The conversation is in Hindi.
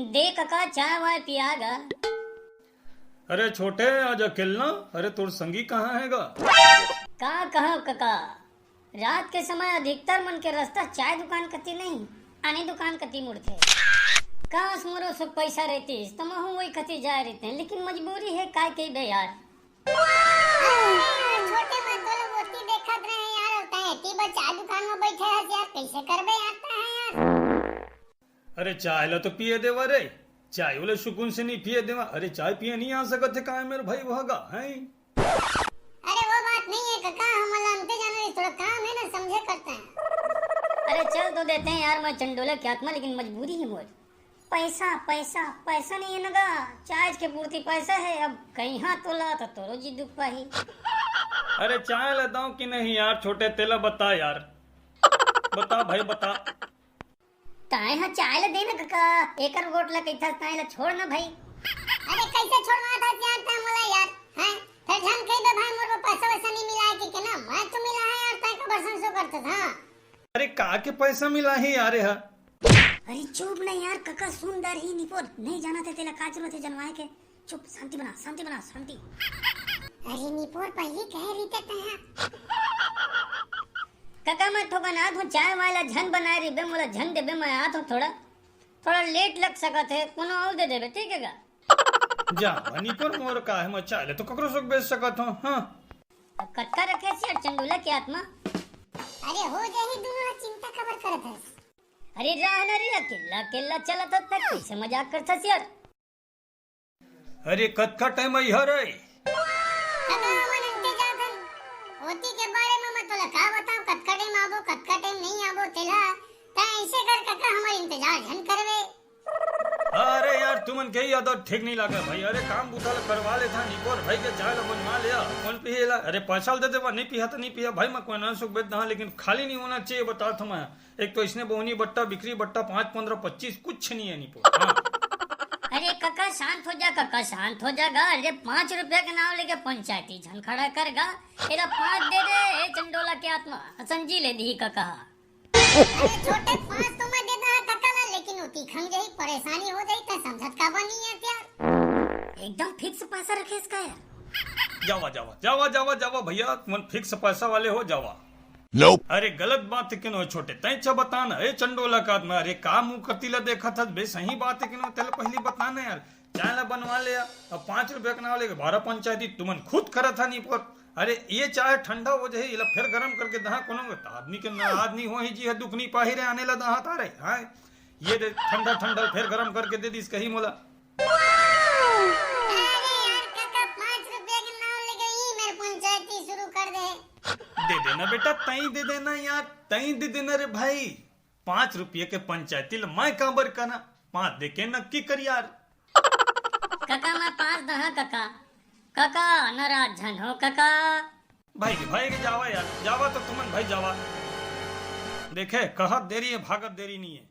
दे काका चाय वाय पियागा। अरे छोटे आज अकेलना, अरे तोर संगी कहाँ हैगा? का कहो काका, रात के समय अधिकतर मन के रास्ता चाय दुकान कती नहीं आने दुकान कती मुड़ते। काश मोरो सब पैसा रहती तो मैं वही कती जा रहते हैं, लेकिन मजबूरी है काय कही बे यार। छोटे में तो लोग ओती देखत रहे यार, होता है ती बच्चा दुकान में बैठे है यार, कैसे करबे आता है यार। अरे चाय ला तो पिए देवा रे, चाय वाले सुकून से नहीं पिए देवा। अरे चाय पिए नहीं आ सकत है का मेरे भाई वहागा है? अरे वो बात नहीं है काका, हम लमते जाने थोड़ा काम है ना, समझे करते हैं। अरे चल तो देते हैं यार, मैं चंडोला की आत्मा, लेकिन मजबूरी है मोर। पैसा पैसा पैसा नहीं है नगा, चाय के पूर्ति पैसा है, अब कहीं हाथ तोला तो तोरो जी दुख पाही। अरे चाय लेता हूँ कि नहीं यार छोटे, तेला बता यार, बता भाई बता। ताए हाँ चाय ला देना काका, एकर गोट ला कैथा ताए ला छोड़ ना भाई। अरे कैसे छोड़वा था यार ता मोला यार, हैं फिर हम कह दे भाई मोर को पैसा वैसा नहीं मिला है कि ना, मैं तो मिला है यार, ता का बरसन सो करता था। अरे का के पैसा मिला है यार? है अरे चुप नहीं यार काका, सुंदर ही निपोर नहीं जाना थे तेला काच थे जनवाए के। चुप, शांति बना शांति बना शांति। अरे निपोर पहले कह रही था काका मैं थोड़ा ना हूँ चाय वाला झन बना रही बे, मोला झन दे बे, मैं आत हूँ थोड़ा थोड़ा लेट लग सकत है, कोनो और दे देबे ठीक है का? जा बनी पर मोर का है, मैं चाय ले तो ककरो सुख बेच सकत हूँ। हाँ कटका रखे सी चंडूला की आत्मा। अरे हो जाही दोनों चिंता खबर करत है। अरे रहना रे, अकेला अकेला चला था तक कैसे मजाक करता यार। अरे कद का टाइम आई है रे? काका मन इंतजार कर होती के बारे में मैं तोला का बताऊं, कतका टाइम आबो कतका टाइम नहीं आबो तेला, ता ऐसे कर काका हमार इंतजार जन करवे। अरे यार तुमन के ही आदत ठीक नहीं लगा भाई। अरे काम बुता करवा ले था निकोर भाई के चाय ला बनवा लिया, कौन पिएला? अरे पैसा दे देवा, नहीं पिया तो नहीं पिया भाई, मैं कोई ना सुख बेच दहा, लेकिन खाली नहीं होना चाहिए बता था मैं। एक तो इसने बोनी बट्टा बिक्री बट्टा 5 15 25 कुछ नहीं है निपोर। हाँ। अरे काका शांत हो जा, काका शांत हो जागा। अरे 5 रुपया के नाम लेके पंचायती झन खड़ा करगा, एरा 5 दे दे चंडोला की आत्मा, संजी ले दी काका। अरे छोटे 5 तो मैं देता है काका ला, लेकिन उती खंग जाही परेशानी हो जाही त समझत का बनी है यार। एकदम फिक्स पैसा रखे इसका यार। जावा जावा जावा जावा जावा भैया, तुम फिक्स पैसा वाले हो जावा। Nope. अरे गलत बात है कि नो छोटे, तय अच्छा बताना ए चंडोला का आत्मा। अरे का मुंह कतीला देखा था बे, सही बात है कि नो, तेल पहली बताना यार। चाय ला बनवा ले, अब 5 रुपया का नाम लेके 12 पंचायती तुमन खुद करा था नहीं पर। अरे ये चाय ठंडा हो जाए, इला फिर गरम करके दहा कोनो आदमी के ना आदमी हो ही जी है, दुख नहीं पाही रे आने ला दहा तारे। हां ये दे ठंडा ठंडा फिर गरम करके दे दी कही मोला। अरे यार काका 5 रुपया के नाम लेके ही मेरे पंचायती शुरू कर दे। दे देना बेटा, तई दे देना यार, तई दे देना रे भाई। 5 रुपये के पंचायती ला मैं काबर करना, 5 दे के नक्की कर यार। काका मैं 5 दहा काका, काका नाराज झन हो काका। भाई भाई के जावा यार, जावा तो तुमन भाई जावा। देखे कहत देरी है भागत देरी नहीं है।